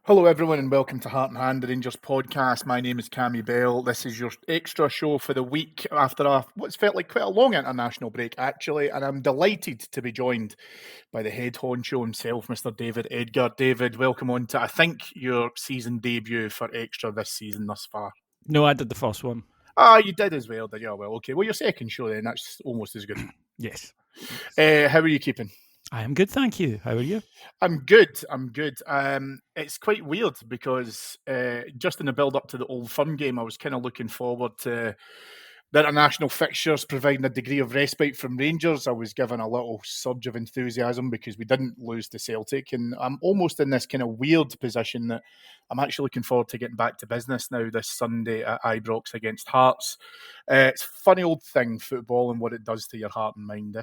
Hello, everyone, and welcome to Heart and Hand, the Rangers podcast. My name is Cammy Bell. This is your extra show for the week after what's felt like quite a long international break, actually. And I'm delighted to be joined by the head honcho himself, Mr. David Edgar. David, welcome on to, I think, your season debut for extra this season thus far. No, I did the first one. You did as well, did you? Well, okay. Well, your second show then, that's almost as good. Yes. How are you keeping? I am good, thank you. How are you? I'm good. It's quite weird because just in the build up to the Old Firm game, I was kind of looking forward to the international fixtures providing a degree of respite from Rangers. I was given a little surge of enthusiasm because we didn't lose to Celtic, and I'm almost in this kind of weird position that I'm actually looking forward to getting back to business now this Sunday at Ibrox against Hearts. It's a funny old thing, football, and what it does to your heart and mind.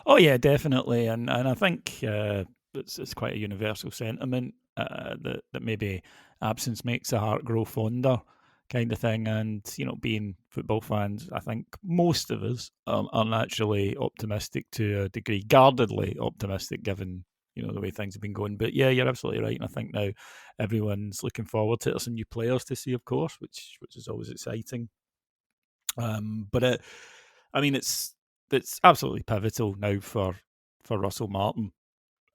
Oh yeah, definitely, and I think it's quite a universal sentiment that maybe absence makes the heart grow fonder, kind of thing. And being football fans, I think most of us are naturally optimistic to a degree, guardedly optimistic, given the way things have been going. But yeah, you're absolutely right, and I think now everyone's looking forward to it. There's some new players to see, of course, which is always exciting. But it's absolutely pivotal now for Russell Martin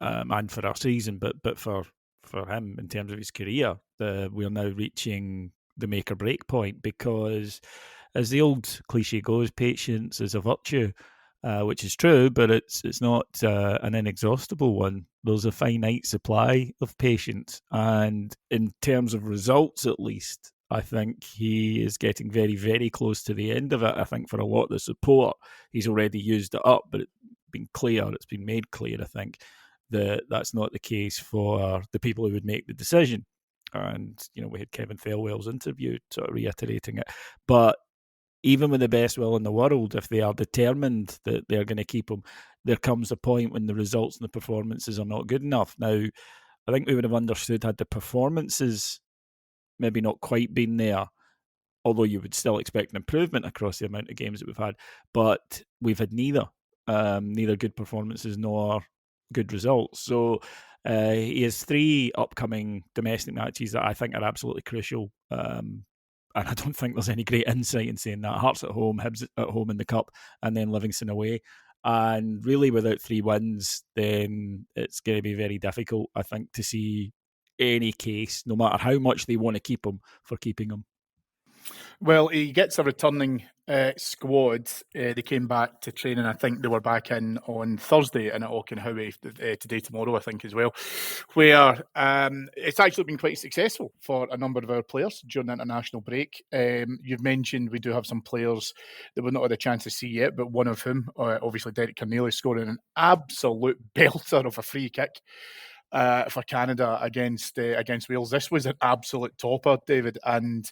and for our season, but for him in terms of his career, we're now reaching the make or break point because, as the old cliche goes, patience is a virtue, which is true, but it's not an inexhaustible one. There's a finite supply of patience, and in terms of results, at least, I think he is getting very, very close to the end of it. I think for a lot of the support, he's already used it up, but it's been made clear, I think, that that's not the case for the people who would make the decision. And, we had Kevin Thelwell's interview sort of reiterating it. But even with the best will in the world, if they are determined that they're going to keep him, there comes a point when the results and the performances are not good enough. Now, I think we would have understood had the performances maybe not quite been there, although you would still expect an improvement across the amount of games that we've had. But we've had neither good performances nor good results. So he has 3 upcoming domestic matches that I think are absolutely crucial. And I don't think there's any great insight in saying that. Hearts at home, Hibs at home in the Cup, and then Livingston away. And really, without 3 wins, then it's going to be very difficult, I think, to see any case, no matter how much they want to keep him, for keeping him. Well, he gets a returning squad. They came back to training. I think they were back in on Thursday in at Auchenhowie today, tomorrow, I think, as well, where it's actually been quite successful for a number of our players during the international break. You've mentioned we do have some players that we've not had a chance to see yet, but one of whom, obviously Derek Cornelius, scoring an absolute belter of a free kick for Canada against Wales. This was an absolute topper, David, and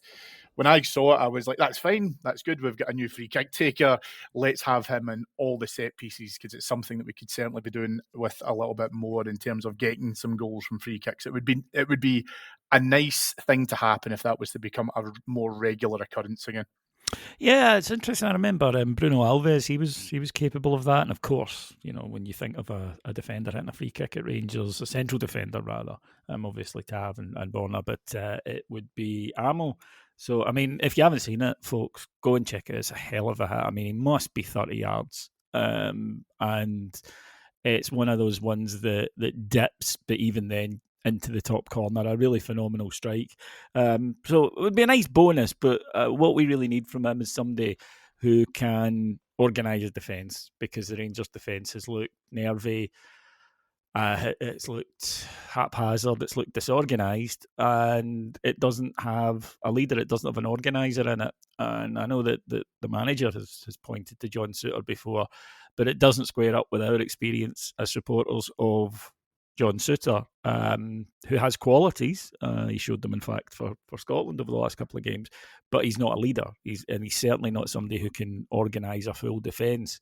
when I saw it, I was like, that's fine. That's good. We've got a new free kick taker. Let's have him in all the set pieces because it's something that we could certainly be doing with a little bit more in terms of getting some goals from free kicks. It would be a nice thing to happen if that was to become a more regular occurrence again. Yeah, it's interesting. I remember Bruno Alves. He was capable of that, and of course, when you think of a defender hitting a free kick at Rangers, a central defender rather, obviously Tav and Borna, but it would be Amo. So, I mean, if you haven't seen it, folks, go and check it. It's a hell of a hit. I mean, he must be 30 yards, and it's one of those ones that dips, but even then into the top corner, a really phenomenal strike. So it would be a nice bonus, but what we really need from him is somebody who can organise his defence, because the Rangers' defence has looked nervy, it's looked haphazard, it's looked disorganised, and it doesn't have a leader, it doesn't have an organiser in it. And I know that the manager has pointed to John Souttar before, but it doesn't square up with our experience as supporters of John Souttar, who has qualities. He showed them, in fact, for Scotland over the last couple of games, but he's not a leader. He's certainly not somebody who can organise a full defence.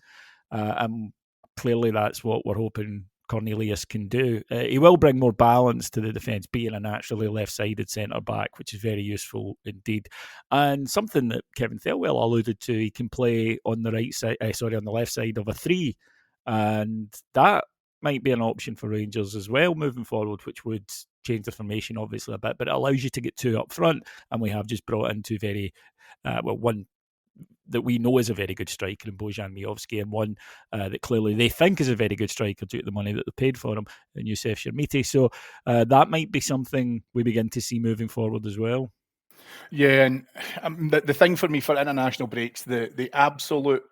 And clearly that's what we're hoping Cornelius can do. He will bring more balance to the defence, being a naturally left-sided centre-back, which is very useful indeed. And something that Kevin Thelwell alluded to, he can play on the on the left side of a 3, and that might be an option for Rangers as well moving forward, which would changed the formation obviously a bit, but it allows you to get two up front, and we have just brought in two very, one that we know is a very good striker in Bojan Miovski, and one that clearly they think is a very good striker due to the money that they paid for him, in Youssef Chermiti. So that might be something we begin to see moving forward as well. Yeah, and the thing for me for international breaks, the absolute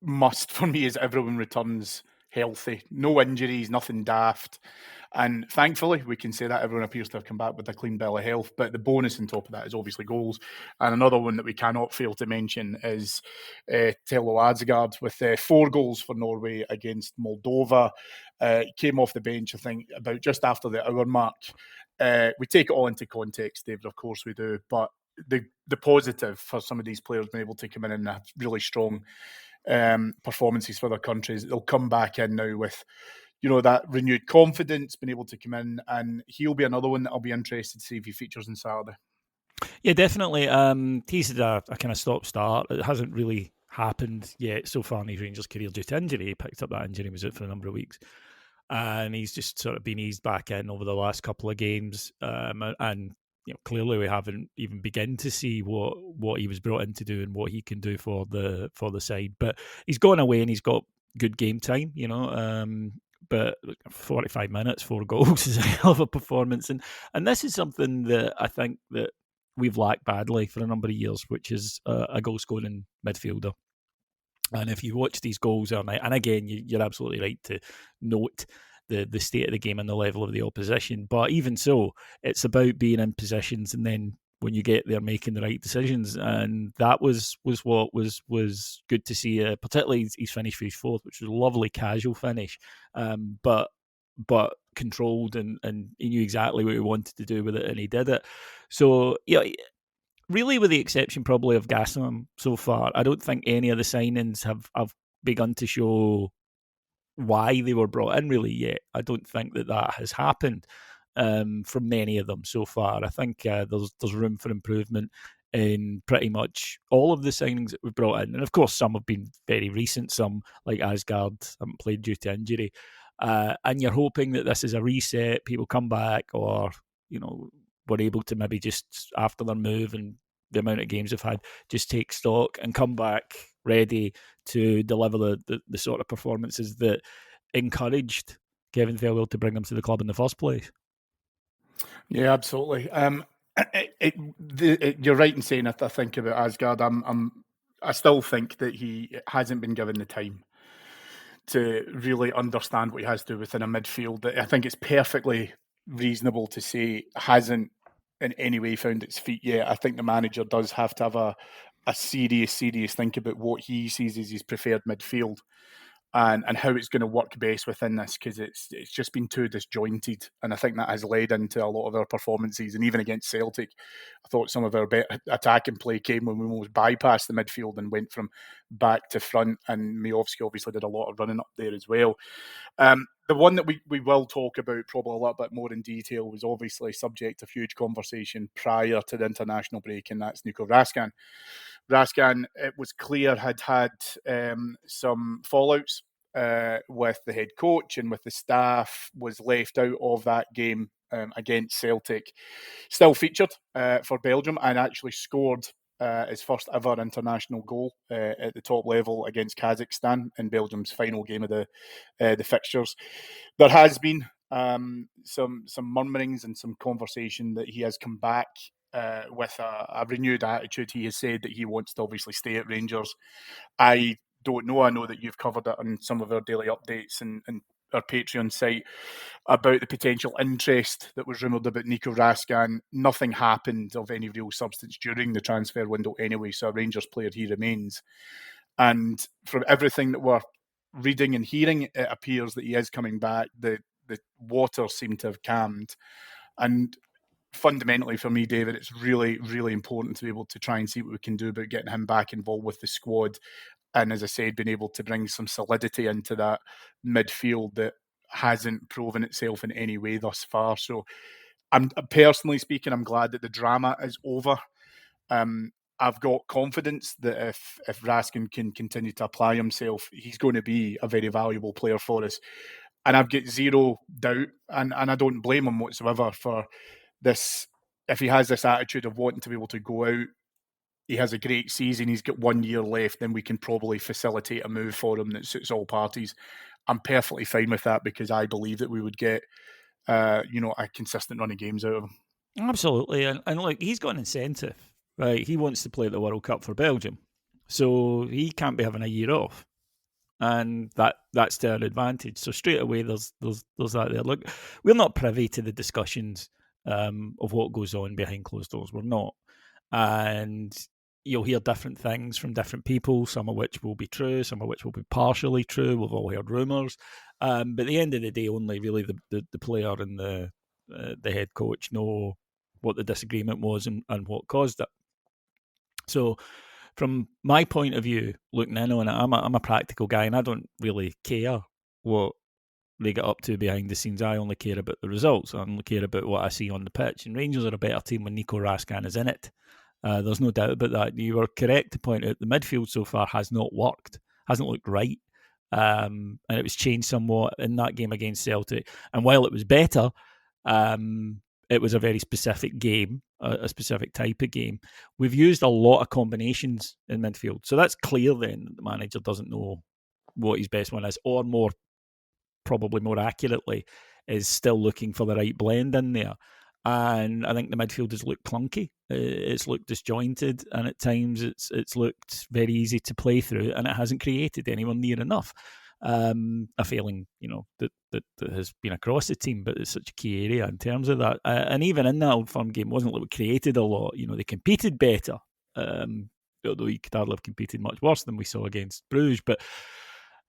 must for me is everyone returns healthy, no injuries, nothing daft. And thankfully, we can say that everyone appears to have come back with a clean bill of health. But the bonus on top of that is obviously goals. And another one that we cannot fail to mention is Tello Adsgaard with 4 goals for Norway against Moldova. Came off the bench, I think, about just after the hour mark. We take it all into context, David, of course we do. But the positive for some of these players being able to come in and have really strong performances for their countries, they'll come back in now with that renewed confidence, being able to come in, and he'll be another one that I'll be interested to see if he features on Saturday. Yeah, definitely. He's had a kind of stop-start. It hasn't really happened yet so far in his Rangers career due to injury. He picked up that injury, was out for a number of weeks. And he's just sort of been eased back in over the last couple of games. And clearly we haven't even begun to see what he was brought in to do and what he can do for the side. But he's gone away and he's got good game time, but 45 minutes, 4 goals is a hell of a performance. And this is something that I think that we've lacked badly for a number of years, which is a goal-scoring midfielder. And if you watch these goals all night, and again, you're absolutely right to note the state of the game and the level of the opposition. But even so, it's about being in positions and then when you get there making the right decisions. And that was what was good to see, particularly he's finished for his 4th, which was a lovely casual finish, but controlled, and he knew exactly what he wanted to do with it, and he did it. So, really, with the exception probably of Gaslam so far, I don't think any of the signings have begun to show why they were brought in really yet. I don't think that has happened from many of them so far. I think there's room for improvement in pretty much all of the signings that we've brought in. And of course, some have been very recent. Some, like Asgard, haven't played due to injury. And you're hoping that this is a reset, people come back, or, were able to maybe just, after their move and the amount of games they've had, just take stock and come back ready to deliver the sort of performances that encouraged Kevin Thelwell to bring them to the club in the first place. Yeah, absolutely. You're right in saying it. I think about Asgard. I still think that he hasn't been given the time to really understand what he has to do within a midfield. I think it's perfectly reasonable to say hasn't in any way found its feet yet. I think the manager does have to have a serious think about what he sees as his preferred midfield and how it's going to work best within this, because it's just been too disjointed, and I think that has led into a lot of our performances. And even against Celtic, I thought some of our better attacking play came when we almost bypassed the midfield and went from back to front, and Miovski obviously did a lot of running up there as well. The one that we will talk about probably a little bit more in detail was obviously subject to huge conversation prior to the international break, and that's Nico Raskin. Raskin, it was clear, had some fallouts with the head coach and with the staff, was left out of that game against Celtic. Still featured for Belgium and actually scored his first ever international goal at the top level against Kazakhstan in Belgium's final game of the fixtures. There has been some murmurings and some conversation that he has come back with a renewed attitude. He has said that he wants to obviously stay at Rangers. I don't know. I know that you've covered it on some of our daily updates and our Patreon site about the potential interest that was rumoured about Nico Raskin. Nothing happened of any real substance during the transfer window anyway, so a Rangers player he remains. And from everything that we're reading and hearing, it appears that he is coming back. The waters seem to have calmed. And fundamentally for me, David, it's really, really important to be able to try and see what we can do about getting him back involved with the squad. And as I said, being able to bring some solidity into that midfield that hasn't proven itself in any way thus far. So I'm personally speaking, I'm glad that the drama is over. I've got confidence that if Raskin can continue to apply himself, he's going to be a very valuable player for us. And I've got zero doubt, and I don't blame him whatsoever for this. If he has this attitude of wanting to be able to go out, he has a great season, he's got 1 year left, then we can probably facilitate a move for him that suits all parties. I'm perfectly fine with that because I believe that we would get, a consistent run of games out of him. Absolutely. And look, he's got an incentive, right? He wants to play at the World Cup for Belgium. So he can't be having a year off. And that's to our advantage. So straight away, there's that there. Look, we're not privy to the discussions of what goes on behind closed doors. We're not. And you'll hear different things from different people, some of which will be true, some of which will be partially true. We've all heard rumours. But at the end of the day, only really the player and the head coach know what the disagreement was and what caused it. So from my point of view, looking in on it, I'm a practical guy and I don't really care what they get up to behind the scenes. I only care about the results. I only care about what I see on the pitch. And Rangers are a better team when Nico Raskin is in it. There's no doubt about that. You were correct to point out the midfield so far has not worked, hasn't looked right. And it was changed somewhat in that game against Celtic. And while it was better, it was a very specific game, a specific type of game. We've used a lot of combinations in midfield. So that's clear then that the manager doesn't know what his best one is, or probably more accurately, is still looking for the right blend in there. And I think the midfield has looked clunky. It's looked disjointed, and at times it's looked very easy to play through, and it hasn't created anywhere near enough. A failing, that has been across the team, but it's such a key area in terms of that. And even in that Old Firm game, wasn't like we created a lot. They competed better, although you could hardly have competed much worse than we saw against Bruges. But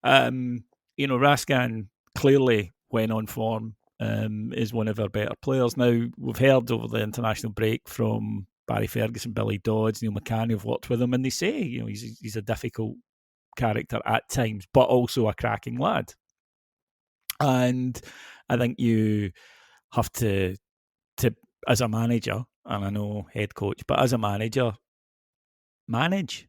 Raskin clearly, when on form, is one of our better players. Now, we've heard over the international break from Barry Ferguson, Billy Dodds, Neil McCann, who've worked with him, and they say, he's a difficult character at times, but also a cracking lad. And I think you have to as a manager, and I know head coach, but as a manager, manage.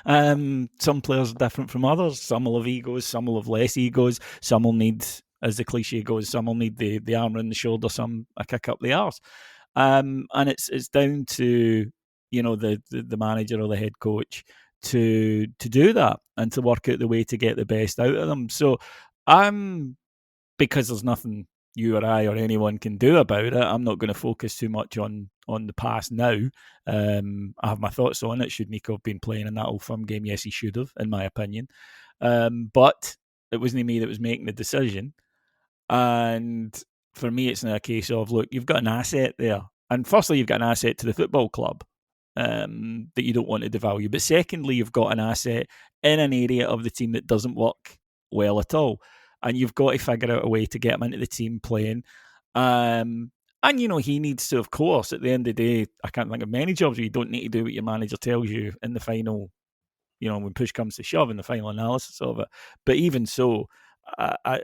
Some players are different from others. Some will have egos, some will have less egos, some will need, as the cliche goes, some will need the arm around the shoulder, some a kick up the arse. And it's down to the manager or the head coach to do that and to work out the way to get the best out of them. So because there's nothing you or I or anyone can do about it, I'm not going to focus too much on the past now. I have my thoughts on it. Should Nico have been playing in that Old Firm game? Yes, he should have, in my opinion. But it wasn't me that was making the decision. And for me, it's not a case of, look, you've got an asset there. And firstly, you've got an asset to the football club that you don't want to devalue. But secondly, you've got an asset in an area of the team that doesn't work well at all. And you've got to figure out a way to get him into the team playing. And, he needs to, of course, at the end of the day, I can't think of many jobs where you don't need to do what your manager tells you in the final, when push comes to shove in the final analysis of it. But even so, I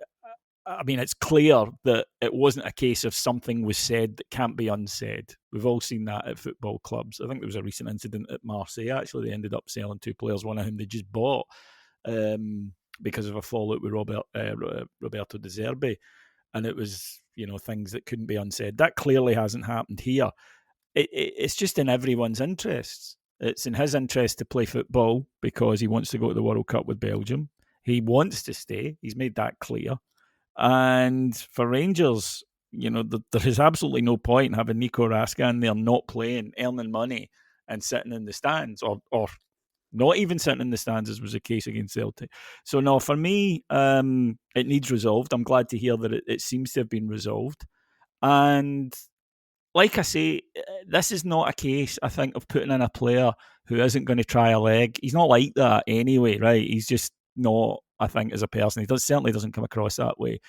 mean, it's clear that it wasn't a case of something was said that can't be unsaid. We've all seen that at football clubs. I think there was a recent incident at Marseille. Actually, they ended up selling two players, one of whom they just bought because of a fallout with Roberto De Zerbi. And it was, things that couldn't be unsaid. That clearly hasn't happened here. It's just in everyone's interests. It's in his interest to play football because he wants to go to the World Cup with Belgium. He wants to stay. He's made that clear. And for Rangers, there is absolutely no point in having Nico Raskin there not playing, earning money, and sitting in the stands, or not even sitting in the stands, as was the case against Celtic. So no, for me, it needs resolved. I'm glad to hear that it seems to have been resolved. And like I say, this is not a case, I think, of putting in a player who isn't going to try a leg. He's not like that anyway, right? He's just not, I think, as a person. He certainly doesn't come across that way.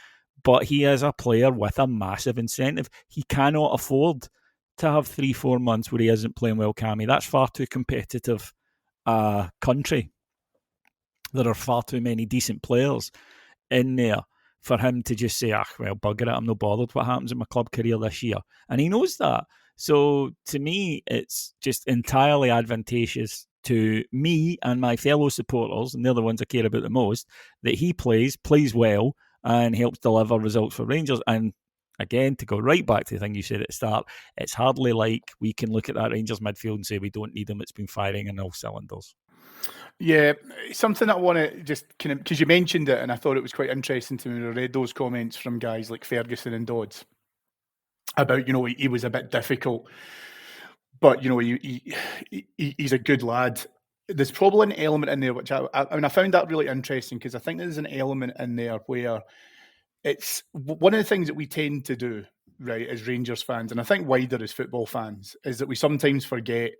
But he is a player with a massive incentive. He cannot afford to have 3-4 months where he isn't playing well, Cammy. That's far too competitive a country. There are far too many decent players in there for him to just say, well, bugger it, I'm not bothered what happens in my club career this year. And he knows that. So to me, it's just entirely advantageous to me and my fellow supporters, and they're the ones I care about the most, that he plays well, and helps deliver results for Rangers. And again, to go right back to the thing you said at the start, it's hardly like we can look at that Rangers midfield and say we don't need him. It's been firing on all cylinders. Yeah, something that I want to just kind of, because you mentioned it, and I thought it was quite interesting to me when I read those comments from guys like Ferguson and Dodds about, he was a bit difficult, but, he's a good lad. There's probably an element in there, which I found that really interesting, because I think there's an element in there where it's one of the things that we tend to do, right, as Rangers fans, and I think wider as football fans, is that we sometimes forget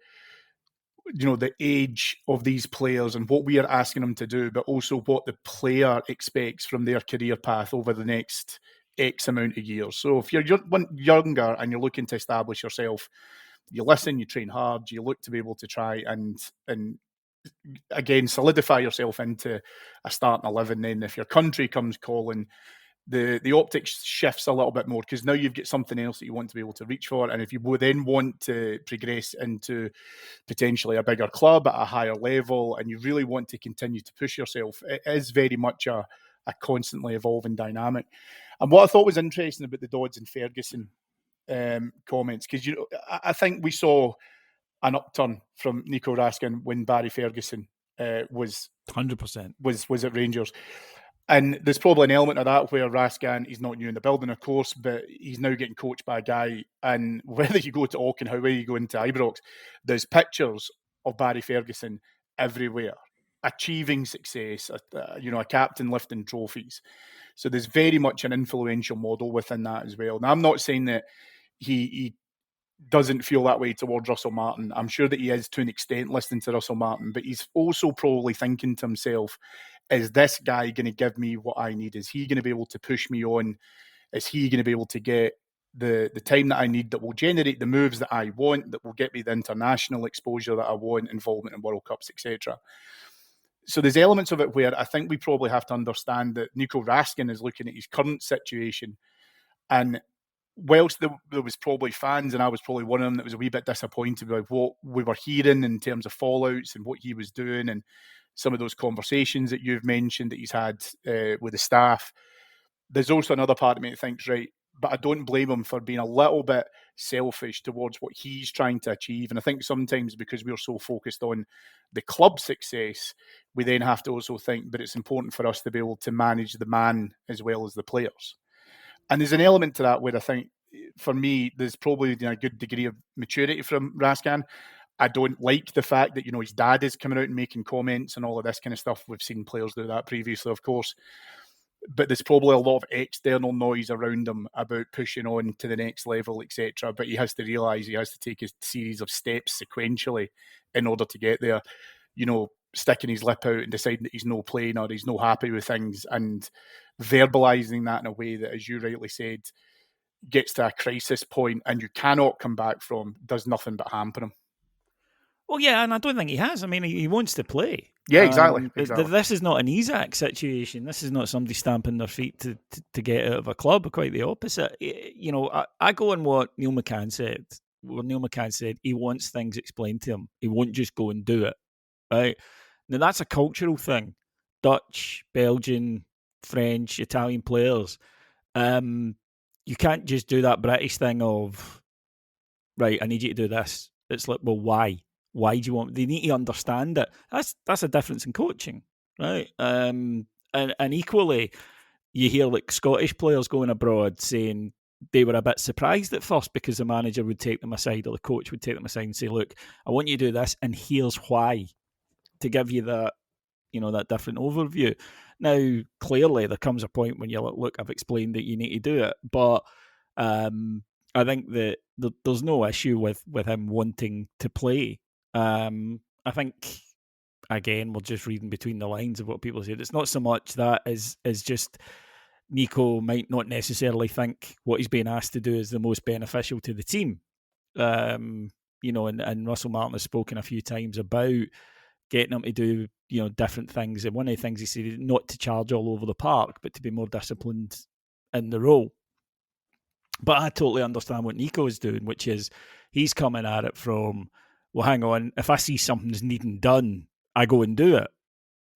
the age of these players and what we are asking them to do, but also what the player expects from their career path over the next X amount of years. So if you're younger and you're looking to establish yourself, you listen, you train hard, you look to be able to try and again solidify yourself into a starting 11. Then if your country comes calling, the optics shifts a little bit more, because now you've got something else that you want to be able to reach for. And if you would then want to progress into potentially a bigger club at a higher level, and you really want to continue to push yourself, it is very much a constantly evolving dynamic. And what I thought was interesting about the Dodds and Ferguson comments, because I think we saw an upturn from Nico Raskin when Barry Ferguson was 100% was at Rangers. And there's probably an element of that where Raskin, he's not new in the building, of course, but he's now getting coached by a guy. And whether you go to Auchenhowie, you go into Ibrox, there's pictures of Barry Ferguson everywhere, achieving success, a captain lifting trophies. So there's very much an influential model within that as well. Now, I'm not saying that he doesn't feel that way towards Russell Martin. I'm sure that he is to an extent listening to Russell Martin, but he's also probably thinking to himself, is this guy going to give me what I need? Is he going to be able to push me on? Is he going to be able to get the time that I need that will generate the moves that I want, that will get me the international exposure that I want, involvement in World Cups, etc.? So there's elements of it where I think we probably have to understand that Nico Raskin is looking at his current situation, and whilst there was probably fans, and I was probably one of them, that was a wee bit disappointed about what we were hearing in terms of fallouts and what he was doing, and some of those conversations that you've mentioned that he's had with the staff. There's also another part of me that thinks, right, but I don't blame him for being a little bit selfish towards what he's trying to achieve. And I think sometimes because we're so focused on the club success, we then have to also think, but it's important for us to be able to manage the man as well as the players. And there's an element to that where I think, for me, there's probably a good degree of maturity from Raskin. I don't like the fact that, his dad is coming out and making comments and all of this kind of stuff. We've seen players do that previously, of course. But there's probably a lot of external noise around him about pushing on to the next level, etc. But he has to realise he has to take a series of steps sequentially in order to get there. Sticking his lip out and deciding that he's no playing or he's no happy with things, and verbalising that in a way that, as you rightly said, gets to a crisis point and you cannot come back from, does nothing but hamper him. Well, yeah, and I don't think he has. I mean, he wants to play. Yeah, exactly. This is not an Isaac situation. This is not somebody stamping their feet to get out of a club. Quite the opposite. I go on what Neil McCann said. Where Neil McCann said he wants things explained to him. He won't just go and do it. Right? Now, that's a cultural thing. Dutch, Belgian, French, Italian players. You can't just do that British thing of, right, I need you to do this. It's like, well, why? Why do you want? They need to understand it. That's a difference in coaching, right? And equally, you hear like Scottish players going abroad saying they were a bit surprised at first because the manager would take them aside or the coach would take them aside and say, "Look, I want you to do this, and here's why," to give you that, that different overview. Now, clearly, there comes a point when you're like, "Look, I've explained that you need to do it," but I think that there's no issue with him wanting to play. I think, again, we're just reading between the lines of what people said. It's not so much that is just Nico might not necessarily think what he's being asked to do is the most beneficial to the team. And Russell Martin has spoken a few times about getting him to do, different things. And one of the things he said is not to charge all over the park, but to be more disciplined in the role. But I totally understand what Nico is doing, which is he's coming at it from, well, hang on, if I see something's needing done, I go and do it.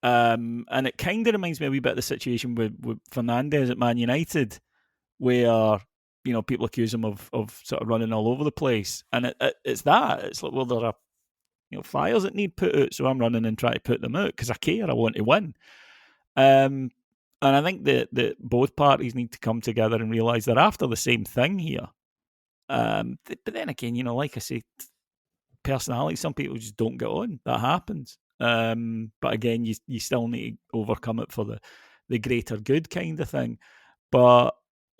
And it kind of reminds me a wee bit of the situation with Fernandes at Man United, where people accuse him of sort of running all over the place, and it's that. It's like, well, there are fires that need put out, so I'm running and trying to put them out because I care. I want to win. And I think that both parties need to come together and realise they're after the same thing here. But then again, like I say, personality, some people just don't get on. That happens. But again, you still need to overcome it for the greater good kind of thing. But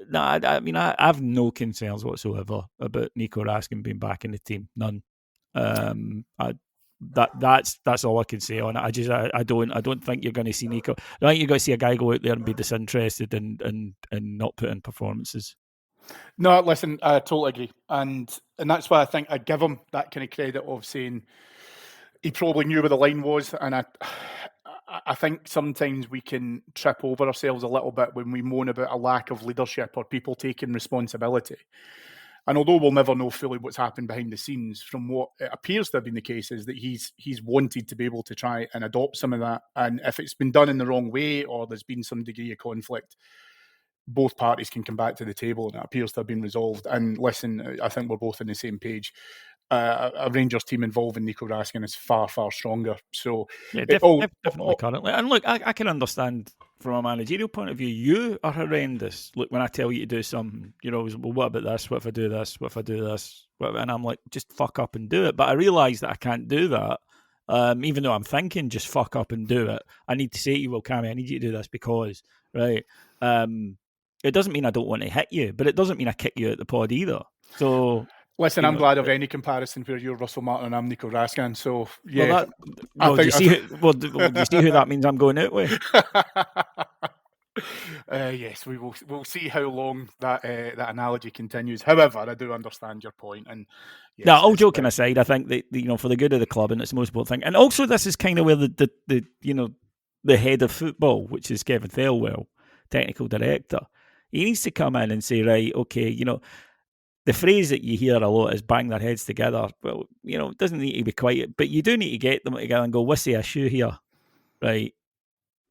no, I mean, I have no concerns whatsoever about Nico Raskin being back in the team. None. That's all I can say on it. I don't think you're going to see Nico. I think you're going to see a guy go out there and be disinterested and not put in performances. No, listen, I totally agree, and that's why I think I give him that kind of credit of saying he probably knew where the line was, and I think sometimes we can trip over ourselves a little bit when we moan about a lack of leadership or people taking responsibility. And although we'll never know fully what's happened behind the scenes, from what it appears to have been the case is that he's wanted to be able to try and adopt some of that. And if it's been done in the wrong way or there's been some degree of conflict, both parties can come back to the table, and it appears to have been resolved. And listen, I think we're both on the same page. A Rangers team involving Nico Raskin is far, far stronger. So yeah, definitely currently. And look, I can understand from a managerial point of view, you are horrendous. Look, when I tell you to do something, well, what about this? What if I do this? What if I do this? And I'm like, just fuck up and do it. But I realise that I can't do that. Even though I'm thinking, just fuck up and do it. I need to say to you, well, Cammy, I need you to do this because, right? It doesn't mean I don't want to hit you, but it doesn't mean I kick you out the pod either. So listen, I'm glad of any comparison where you're Russell Martin and I'm Nico Raskin. So yeah, do you see who that means I'm going out with? Yes, we'll see how long that analogy continues. However, I do understand your point, and yes, now, all joking aside, I think that for the good of the club, and it's the most important thing. And also, this is kind of where the head of football, which is Kevin Thelwell, technical director, he needs to come in and say, right, okay, the phrase that you hear a lot is bang their heads together. Well, it doesn't need to be quite, but you do need to get them together and go, what's the issue here, right?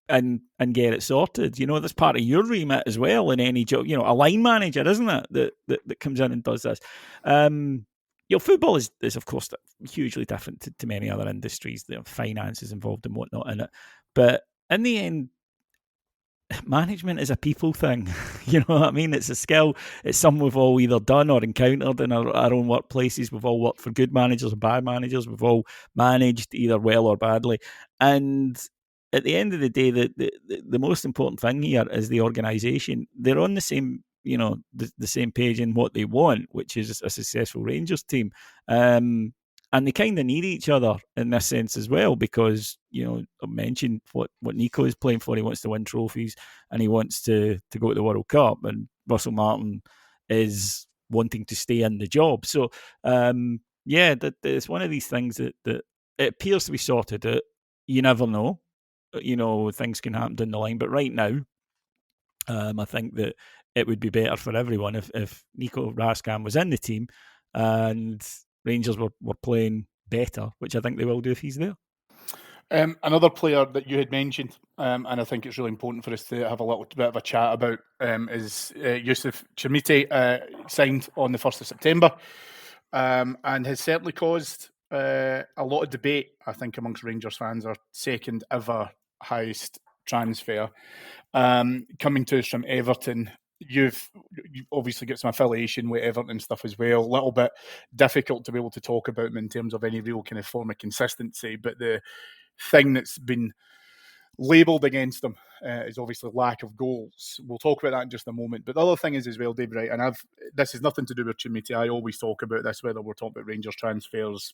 And get it sorted. That's part of your remit as well in any job. A line manager, isn't it, that comes in and does this. Football is of course hugely different to many other industries. There are finances involved and whatnot in it. But in the end, management is a people thing. You know what I mean? It's a skill. It's something we've all either done or encountered in our own workplaces. We've all worked for good managers and bad managers. We've all managed either well or badly. And at the end of the day, the most important thing here is the organisation. They're on the same, the same page in what they want, which is a successful Rangers team. And they kind of need each other in this sense as well, because, I mentioned what Nico is playing for. He wants to win trophies and he wants to go to the World Cup. And Russell Martin is wanting to stay in the job. So, it's one of these things that it appears to be sorted out. You never know. Things can happen down the line. But right now, I think that it would be better for everyone if Nico Raskin was in the team and Rangers were playing better, which I think they will do if he's there. Another player that you had mentioned, and I think it's really important for us to have a little bit of a chat about, is Yusuf Chamite, signed on the 1st of September, and has certainly caused a lot of debate, I think, amongst Rangers fans. Our second ever highest transfer, coming to us from Everton. You've obviously got some affiliation with Everton stuff as well. A little bit difficult to be able to talk about them in terms of any real kind of form of consistency. But the thing that's been labelled against them is obviously lack of goals. We'll talk about that in just a moment. But the other thing is as well, Dave, right, and this has nothing to do with Chamite. I always talk about this, whether we're talking about Rangers transfers,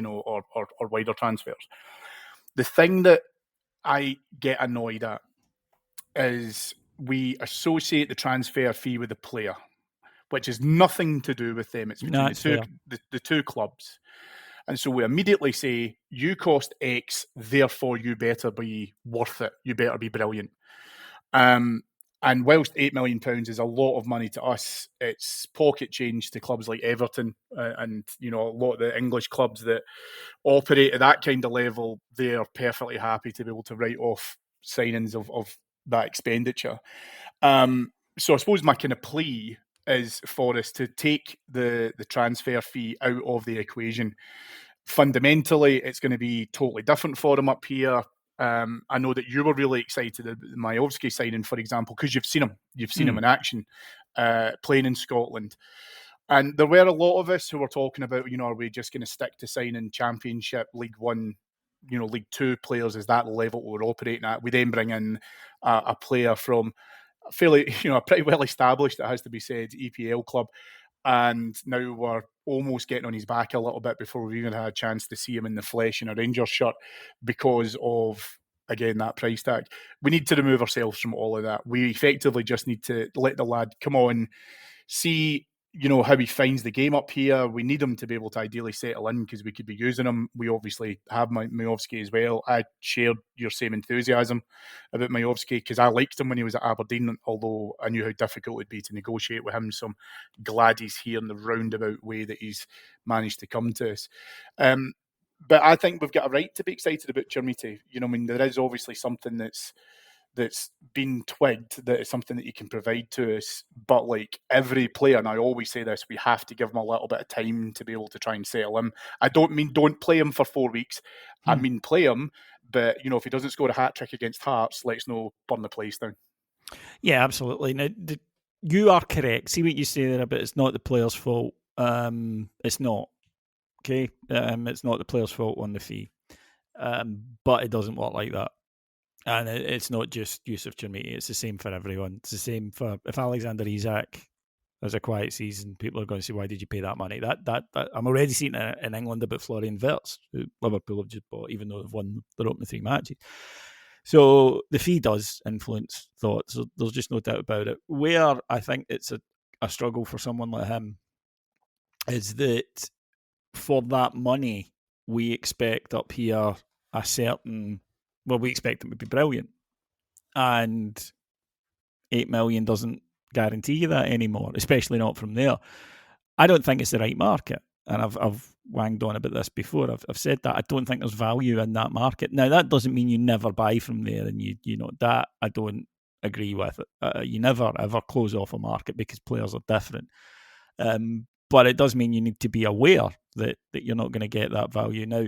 or wider transfers. The thing that I get annoyed at is we associate the transfer fee with the player, which has nothing to do with them. It's between the two clubs. And so we immediately say, you cost X, therefore you better be worth it. You better be brilliant. And And whilst £8 million is a lot of money to us, it's pocket change to clubs like Everton and a lot of the English clubs that operate at that kind of level. They are perfectly happy to be able to write off signings of that expenditure. So I suppose my kind of plea is for us to take the transfer fee out of the equation. Fundamentally, it's going to be totally different for him up here. I know that you were really excited at the Majowski signing, for example, because you've seen him. You've seen him in action, playing in Scotland. And there were a lot of us who were talking about, are we just going to stick to signing Championship, League One, League Two players? Is that the level we're operating at? We then bring in a player from a fairly, a pretty well established, it has to be said, EPL club. And now we're almost getting on his back a little bit before we've even had a chance to see him in the flesh in a Rangers shirt because of, again, that price tag. We need to remove ourselves from all of that. We effectively just need to let the lad come on, see how he finds the game up here. We need him to be able to ideally settle in because we could be using him. We obviously have Majowski as well. I shared your same enthusiasm about Majowski because I liked him when he was at Aberdeen, although I knew how difficult it would be to negotiate with him. So I'm glad he's here in the roundabout way that he's managed to come to us. But I think we've got a right to be excited about Chermiti. There is obviously something that's been twigged, that is something that you can provide to us. But like every player, and I always say this, we have to give him a little bit of time to be able to try and settle him. I don't mean don't play him for 4 weeks. I mean play him, but if he doesn't score a hat-trick against Hearts, let's no burn the place down. Yeah, absolutely. Now, you are correct. See what you say there about it's not the player's fault. It's not. Okay? It's not the player's fault on the fee. But it doesn't work like that. And it's not just Yusuf Chermiti. It's the same for everyone. It's the same for if Alexander Isak has a quiet season, people are going to say, why did you pay that money? That I'm already seeing it in England about Florian Wirtz, who Liverpool have just bought, even though they've won their opening 3 matches. So the fee does influence thoughts. So there's just no doubt about it. Where I think it's a struggle for someone like him is that for that money, we expect up here a certain... Well, we expect him to be brilliant. And 8 million doesn't guarantee you that anymore, especially not from there. I don't think it's the right market. And I've wanged on about this before. I've said that. I don't think there's value in that market. Now, that doesn't mean you never buy from there. And, that I don't agree with. You never, ever close off a market because players are different. But it does mean you need to be aware that you're not going to get that value. Now,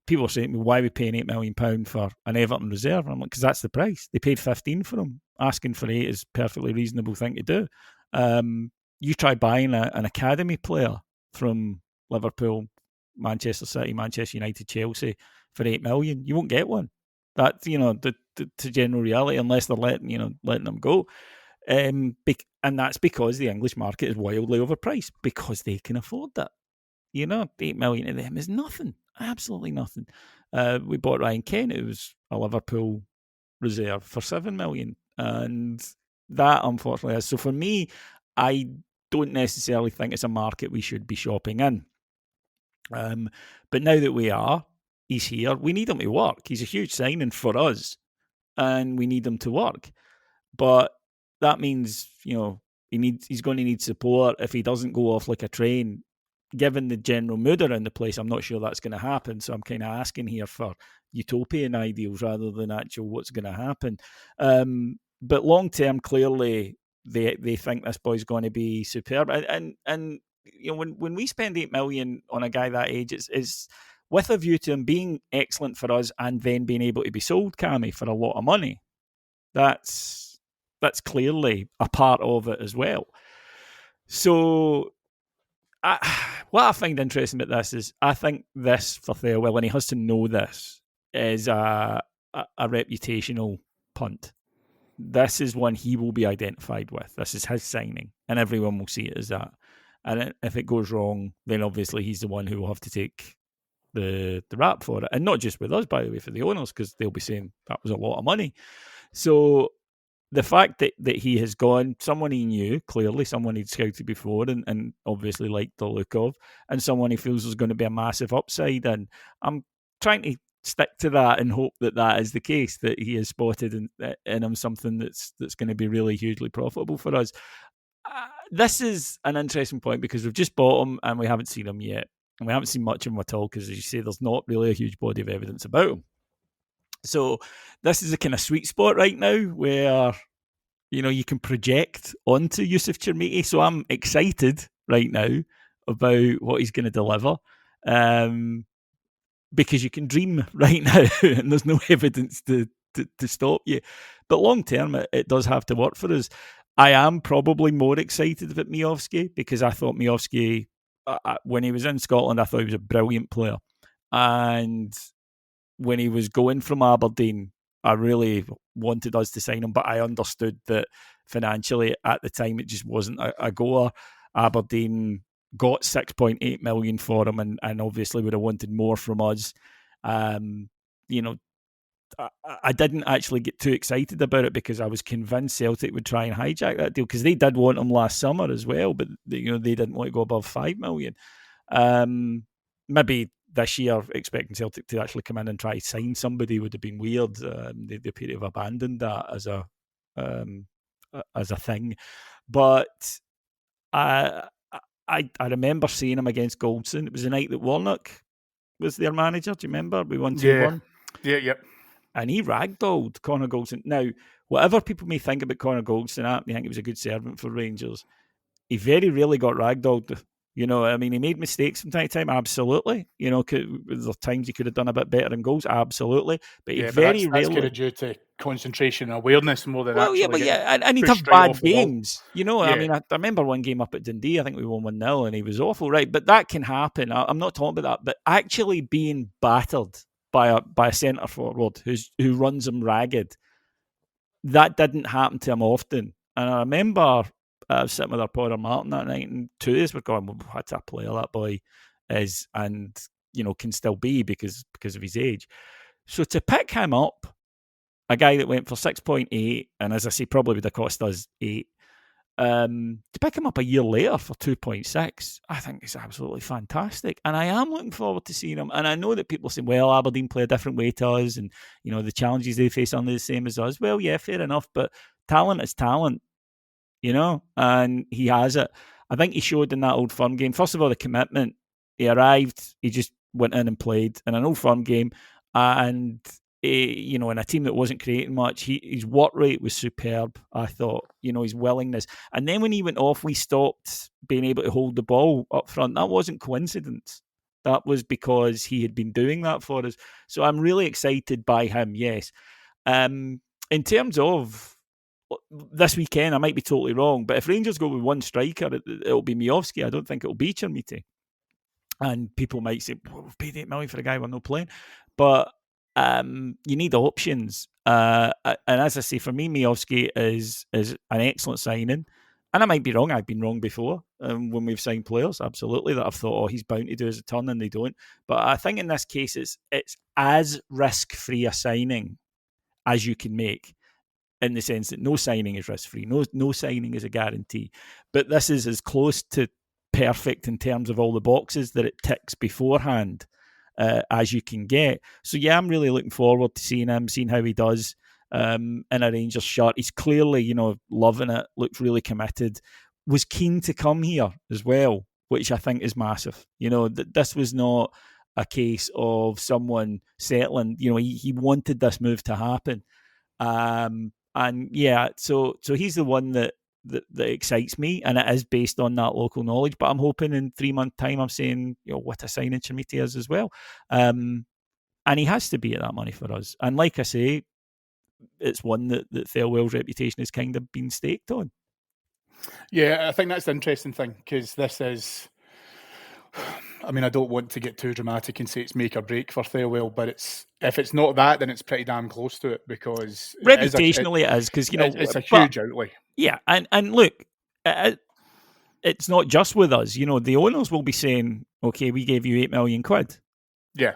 people are saying to me, why are we paying £8 million for an Everton reserve? I'm like, because that's the price. They paid 15 for him. Asking for 8 is a perfectly reasonable thing to do. You try buying an academy player from Liverpool, Manchester City, Manchester United, Chelsea for £8 million. You won't get one. That's the general reality, unless they're letting them go. And that's because the English market is wildly overpriced because they can afford that. 8 million to them is nothing. Absolutely nothing. We bought Ryan Kent, who was a Liverpool reserve, for 7 million. And that, unfortunately, is. So for me, I don't necessarily think it's a market we should be shopping in. But now that we are, he's here. We need him to work. He's a huge signing for us, and we need him to work. But that means, he's going to need support. If he doesn't go off like a train, given the general mood around the place, I'm not sure that's going to happen. So I'm kind of asking here for utopian ideals rather than actual what's going to happen. But long term, clearly they think this boy's going to be superb. And when we spend 8 million on a guy that age, it's with a view to him being excellent for us and then being able to be sold, Cammy, for a lot of money. That's clearly a part of it as well. So what I find interesting about this is I think this for Thirlwell, and he has to know this, is a reputational punt. This is one he will be identified with. This is his signing, and everyone will see it as that. And if it goes wrong, then obviously he's the one who will have to take the rap for it. And not just with us, by the way, for the owners, because they'll be saying that was a lot of money. So the fact that he has gone, someone he knew, clearly, someone he'd scouted before and obviously liked the look of, and someone he feels is going to be a massive upside. And I'm trying to stick to that and hope that is the case, that he has spotted in him something that's going to be really hugely profitable for us. This is an interesting point because we've just bought him and we haven't seen him yet. And we haven't seen much of him at all because, as you say, there's not really a huge body of evidence about him. So this is a kind of sweet spot right now where, you can project onto Yusuf Chermiti. So I'm excited right now about what he's going to deliver. Because you can dream right now and there's no evidence to stop you. But long term, it does have to work for us. I am probably more excited about Miovski because I thought Miovski, when he was in Scotland, I thought he was a brilliant player. And when he was going from Aberdeen, I really wanted us to sign him, but I understood that financially at the time it just wasn't a goer. Aberdeen got 6.8 million for him and obviously would have wanted more from us. I didn't actually get too excited about it because I was convinced Celtic would try and hijack that deal because they did want him last summer as well, but they didn't want to go above 5 million. Maybe this year expecting Celtic to actually come in and try to sign somebody would have been weird. They appear to have abandoned that as a thing. But I remember seeing him against Goldson. It was the night that Warnock was their manager. Do you remember? We won 2-1. Yeah. And he ragdolled Connor Goldson. Now, whatever people may think about Connor Goldson, I think he was a good servant for Rangers. He very rarely got ragdolled. He made mistakes from time to time, absolutely. There's times he could have done a bit better in goals, absolutely. But that's rarely. That's kind of due to concentration and awareness more than and he'd have bad games. I remember one game up at Dundee, I think we won 1-0 and he was awful, right? But that can happen. I'm not talking about that. But actually being battered by a centre forward who runs him ragged, that didn't happen to him often. And I remember I was sitting with our Potter Martin that night, and two of us were going, well, what a player that boy is, and can still be because of his age. So to pick him up, a guy that went for 6.8, and as I say, probably would have cost us 8, to pick him up a year later for 2.6, I think is absolutely fantastic. And I am looking forward to seeing him. And I know that people say, well, Aberdeen play a different way to us, and the challenges they face aren't the same as us. Well, yeah, fair enough, but talent is talent. And he has it. I think he showed in that Old Firm game. First of all, the commitment. He arrived, he just went in and played in an Old Firm game, and in a team that wasn't creating much, his work rate was superb. I thought, his willingness. And then when he went off, we stopped being able to hold the ball up front. That wasn't coincidence. That was because he had been doing that for us. So I'm really excited by him. Yes. In terms of this weekend, I might be totally wrong, but if Rangers go with one striker, it'll be Miovski. I don't think it'll be Chermiti. And people might say, well, we've paid 8 million for a guy we're not playing. But you need options. And as I say, for me, Miovski is an excellent signing. And I might be wrong. I've been wrong before when we've signed players, absolutely, that I've thought, oh, he's bound to do his turn, and they don't. But I think in this case, it's as risk-free a signing as you can make, in the sense that no signing is risk-free, no signing is a guarantee. But this is as close to perfect in terms of all the boxes that it ticks beforehand as you can get. So yeah, I'm really looking forward to seeing him, seeing how he does in a Rangers shirt. He's clearly, loving it, looks really committed, was keen to come here as well, which I think is massive. This was not a case of someone settling. He wanted this move to happen. And yeah, so he's the one that excites me, and it is based on that local knowledge. But I'm hoping in 3 months' time, I'm saying, what a signing Chermiti is as well. And he has to be at that money for us. And like I say, it's one that Thelwell's reputation has kind of been staked on. Yeah, I think that's the interesting thing, because this is, I don't want to get too dramatic and say it's make or break for Thelwell, but if it's not that, then it's pretty damn close to it, because reputationally it is, because it's a huge outlay. Yeah, and look, it's not just with us. The owners will be saying, okay, we gave you 8 million quid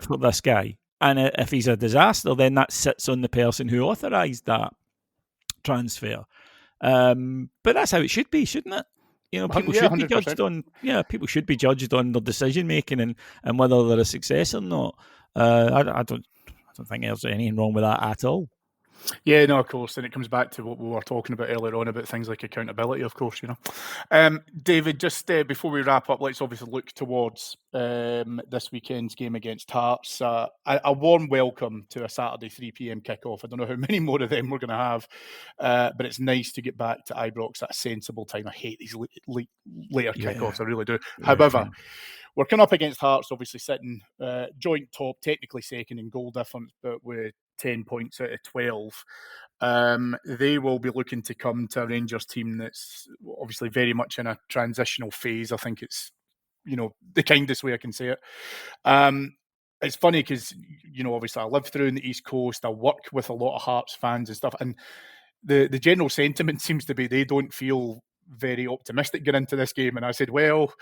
for this guy, and if he's a disaster, then that sits on the person who authorised that transfer. But that's how it should be, shouldn't it? People should be judged on. Yeah, people should be judged on their decision making and whether they're a success or not. I don't think there's anything wrong with that at all. Yeah, no, of course, and it comes back to what we were talking about earlier on about things like accountability, of course, David, just before we wrap up, let's obviously look towards this weekend's game against Hearts. A warm welcome to a Saturday 3 p.m. kickoff. I don't know how many more of them we're going to have, but it's nice to get back to Ibrox at a sensible time. I hate these later kickoffs, I really do. However, we're coming up against Hearts, obviously sitting joint top, technically second in goal difference, but with 10 points out of 12. They will be looking to come to a Rangers team that's obviously very much in a transitional phase. I think it's, the kindest way I can say it. It's funny because, obviously I live through in the East Coast. I work with a lot of Hearts fans and stuff. And the general sentiment seems to be they don't feel very optimistic going into this game. And I said, well,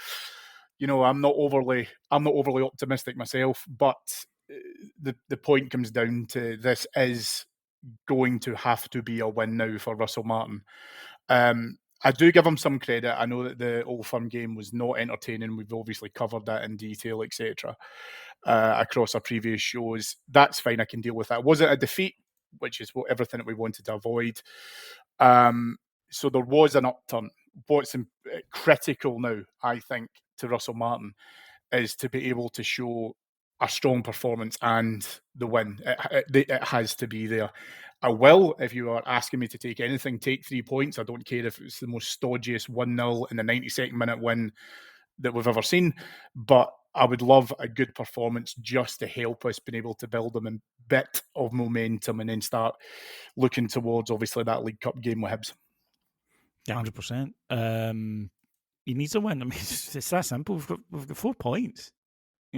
I'm not overly optimistic myself, but the point comes down to this is going to have to be a win now for Russell Martin. I do give him some credit. I know that the Old Firm game was not entertaining. We've obviously covered that in detail, etc., across our previous shows. That's fine. I can deal with that. Was it a defeat, which is everything that we wanted to avoid? So there was an upturn. What's critical now, I think, to Russell Martin is to be able to show a strong performance and the win. It has to be there. I will, if you are asking me to take anything, take 3 points. I don't care if it's the most stodgiest 1-0 in the 92nd minute win that we've ever seen, but I would love a good performance just to help us being able to build them a bit of momentum and then start looking towards, obviously, that League Cup game with Hibs. 100%. He needs a win. I mean, it's that simple. We've got 4 points,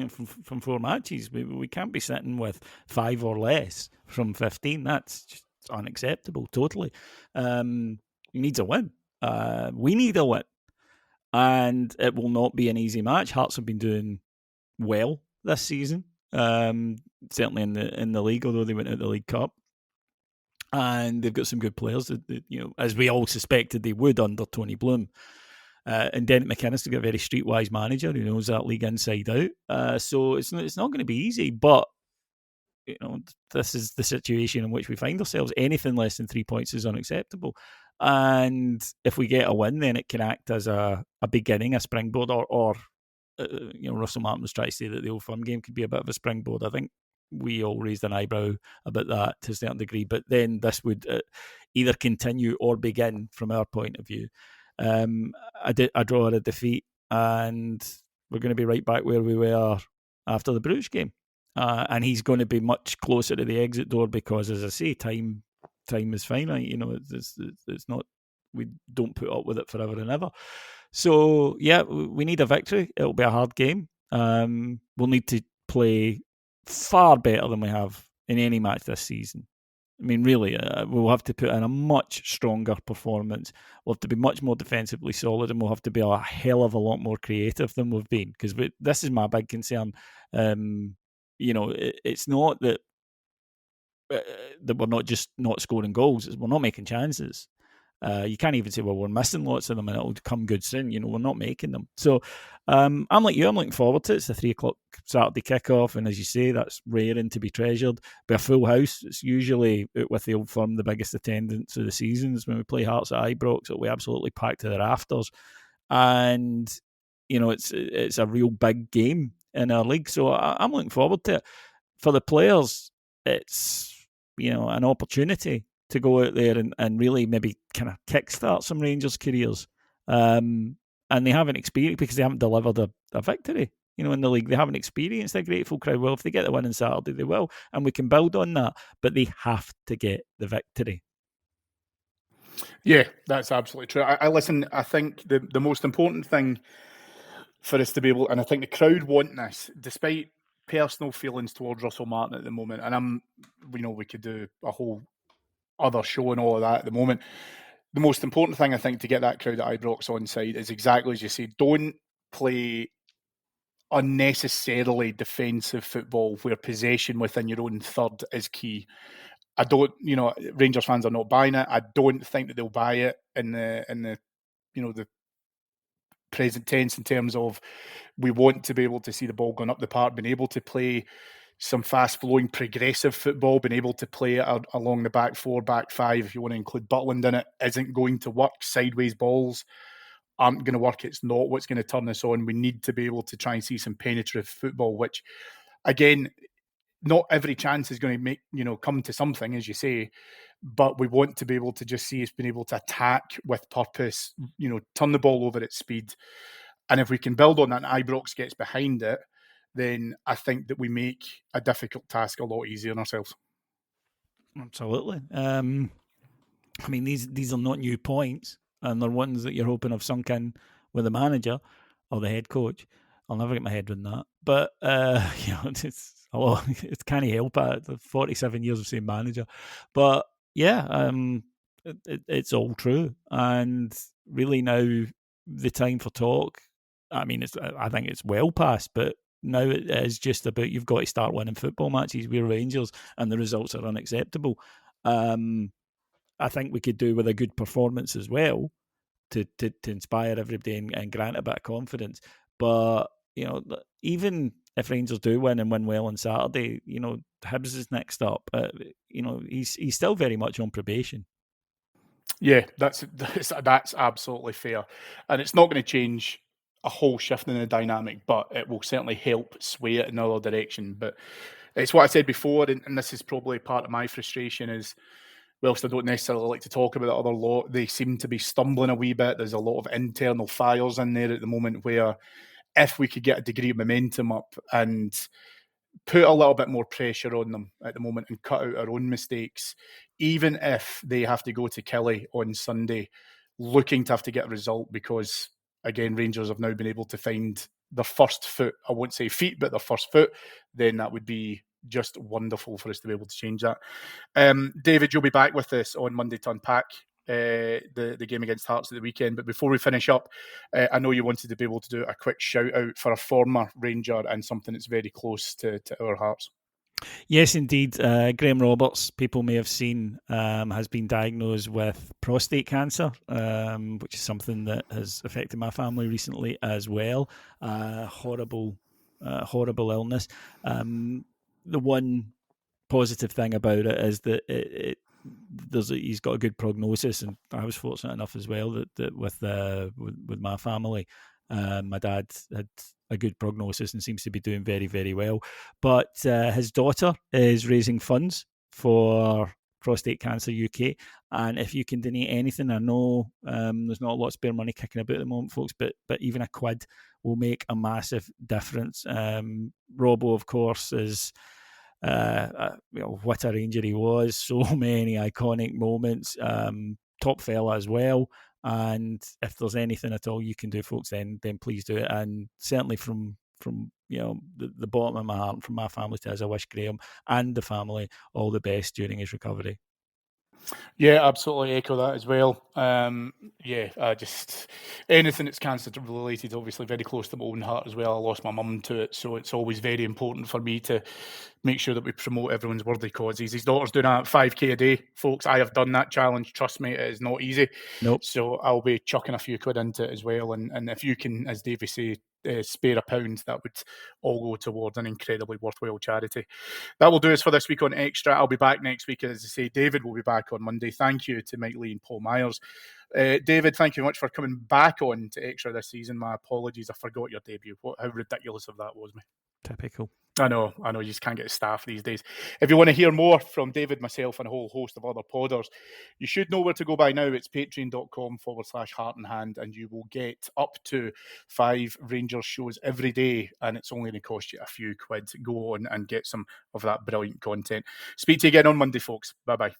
from 4 matches. We can't be sitting with 5 or less from 15. That's just unacceptable. Totally. He needs a win. We need a win, and it will not be an easy match. Hearts have been doing well this season, certainly in the league, although they went out the League Cup. And they've got some good players, that, as we all suspected they would under Tony Bloom. And Dennis McInnes has got a very streetwise manager who knows that league inside out. So it's not going to be easy, but this is the situation in which we find ourselves. Anything less than 3 points is unacceptable. And if we get a win, then it can act as a beginning, a springboard, or Russell Martin was trying to say that the Old Firm game could be a bit of a springboard. I think we all raised an eyebrow about that to a certain degree, but then this would either continue or begin from our point of view. I draw a defeat, and we're going to be right back where we were after the Bruges game. And he's going to be much closer to the exit door because, as I say, time is finite. It's not. We don't put up with it forever and ever. So yeah, we need a victory. It'll be a hard game. We'll need to play far better than we have in any match this season. I mean, really, we'll have to put in a much stronger performance. We'll have to be much more defensively solid, and we'll have to be a hell of a lot more creative than we've been. Because this is my big concern. It's not that we're not just not scoring goals; we're not making chances. You can't even say, well, we're missing lots of them and it'll come good soon. We're not making them. So I'm like you. I'm looking forward to it. It's a 3 o'clock Saturday kickoff. And as you say, that's rare and to be treasured. Be a full house. It's usually, with the Old Firm, the biggest attendance of the seasons. When we play Hearts at Ibrox, it'll be absolutely packed to the rafters. And, it's a real big game in our league. So I'm looking forward to it. For the players, it's, an opportunity to go out there and really maybe kind of kickstart some Rangers careers. And they haven't experienced, because they haven't delivered a victory, in the league. They haven't experienced a grateful crowd. Well, if they get the win on Saturday, they will. And we can build on that. But they have to get the victory. Yeah, that's absolutely true. I think the most important thing for us to be able, and I think the crowd want this, despite personal feelings towards Russell Martin at the moment, and we could do a whole other show and all of that at the moment. The most important thing, I think, to get that crowd at Ibrox on side is exactly as you say. Don't play unnecessarily defensive football where possession within your own third is key. I don't, Rangers fans are not buying it. I don't think that they'll buy it in the the present tense, in terms of we want to be able to see the ball going up the park, being able to play some fast-flowing, progressive football, being able to play it along the back four, back five, if you want to include Butland in it, isn't going to work. Sideways balls aren't going to work. It's not what's going to turn us on. We need to be able to try and see some penetrative football, which, again, not every chance is going to come to something, as you say, but we want to be able to just see us being able to attack with purpose, turn the ball over at speed. And if we can build on that and Ibrox gets behind it, then I think that we make a difficult task a lot easier on ourselves. Absolutely. These are not new points, and they're ones that you're hoping have sunk in with the manager or the head coach. I'll never get my head around that. But, it can't help it. 47 years of same manager. But, yeah, it's all true. And really now the time for talk, I think it's well past, but now it is just about you've got to start winning football matches. We're Rangers and the results are unacceptable. I think we could do with a good performance as well to inspire everybody and grant a bit of confidence. But, even if Rangers do win and win well on Saturday, Hibs is next up. He's still very much on probation. Yeah, that's absolutely fair. And it's not going to change a whole shift in the dynamic, but it will certainly help sway it in another direction. But it's what I said before, and this is probably part of my frustration is, whilst I don't necessarily like to talk about the other lot, they seem to be stumbling a wee bit. There's a lot of internal fires in there at the moment where if we could get a degree of momentum up and put a little bit more pressure on them at the moment and cut out our own mistakes, even if they have to go to Kelly on Sunday looking to have to get a result because, again, Rangers have now been able to find their first foot, I won't say feet, but their first foot, then that would be just wonderful for us to be able to change that. David, you'll be back with us on Monday to unpack the game against Hearts at the weekend. But before we finish up, I know you wanted to be able to do a quick shout out for a former Ranger and something that's very close to our hearts. Yes, indeed. Graham Roberts, people may have seen, has been diagnosed with prostate cancer, which is something that has affected my family recently as well. Horrible illness. The one positive thing about it is that he's got a good prognosis, and I was fortunate enough as well that with my family, my dad had a good prognosis and seems to be doing very, very well. But his daughter is raising funds for Prostate Cancer UK, and if you can donate anything, I know there's not a lot of spare money kicking about at the moment, folks, but even a quid will make a massive difference. Robbo, of course, is what a Ranger he was. So many iconic moments. Top fella as well. And if there's anything at all you can do, folks, then please do it. And certainly from the bottom of my heart and from my family to us, I wish Graham and the family all the best during his recovery. Yeah, absolutely echo that as well. Just anything that's cancer related, obviously very close to my own heart as well. I lost my mum to it, so it's always very important for me to make sure that we promote everyone's worthy causes. His daughter's doing a 5k a day, folks. I have done that challenge. Trust me, it is not easy. Nope. So I'll be chucking a few quid into it as well. And if you can, as Davie say, spare a pound, that would all go towards an incredibly worthwhile charity. That will do us for this week on Extra. I'll be back next week. As I say, David will be back on Monday. Thank you to Mike Lee and Paul Myers. David, thank you very much for coming back on to Extra this season. My apologies, I forgot your debut. How ridiculous of that was, me. Typical. I know, you just can't get staff these days. If you want to hear more from David, myself, and a whole host of other podders, you should know where to go by now. It's patreon.com/heart and hand, and you will get up to 5 Rangers shows every day, and it's only going to cost you a few quid. Go on and get some of that brilliant content. Speak to you again on Monday, folks. Bye-bye.